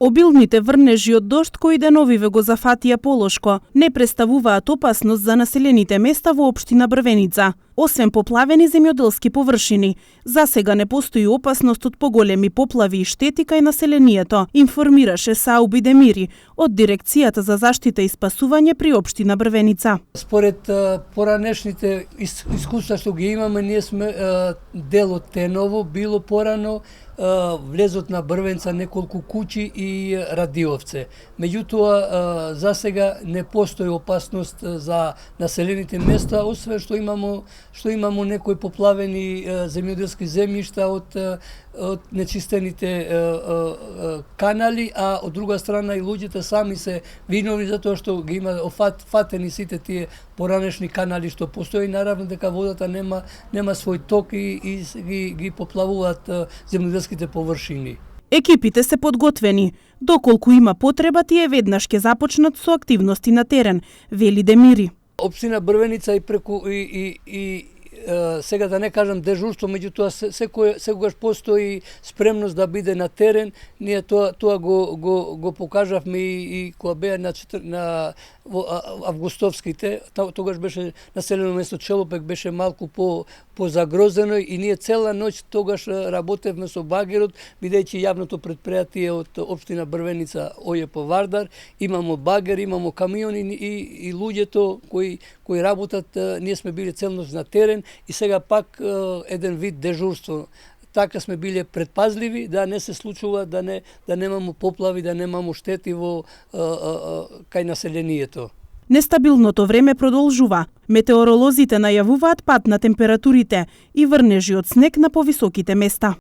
Обилните врнежи од дожд кои деновиве го зафатија Полошко не представуваат опасност за населените места во општина Брвеница. Освен поплавени земјоделски површини, засега не постои опасност од поголеми поплави и штети кај населението, информираше Сауби Демири од Дирекцијата за заштита и спасување при општина Брвеница. Според поранешните искуства што ги имаме, ние сме дел од Теново, било порано влезот на Брвеница неколку куќи и радиовце. Меѓутоа, засега не постои опасност за населените места, освен што имамо некои поплавени земјоделски земјишта од нечистените канали, а од друга страна и луѓето сами се виновни затоа што ги има фатени сите тие поранешни канали што постои. Наравно дека водата нема свој ток и ги поплавуваат земјоделските површини. Екипите се подготвени. Доколку има потреба, тие веднаш ќе започнат со активности на терен, вели Демири. Општина Брвеница и преку сега да не кажам дежурство, меѓутоа секогаш постои спремност да биде на терен. Ние тоа го покажавме и кога беа на августовските, тогаш беше населено место Челопек, беше малку позагрозено и ние цела ноќ тогаш работевме со багерот, бидејќи јавното предпријатие од општина Брвеница ОЈП Вардар, имамо багер, имамо камиони и луѓето кои работат, ние сме били целноќ на терен и сега пак еден вид дежурство. Така сме биле предпазливи да не се случува, да немамо поплави, да немамо штети кај населението. Нестабилното време продолжува. Метеоролозите најавуваат пад на температурите и врнежи од снег на повисоките места.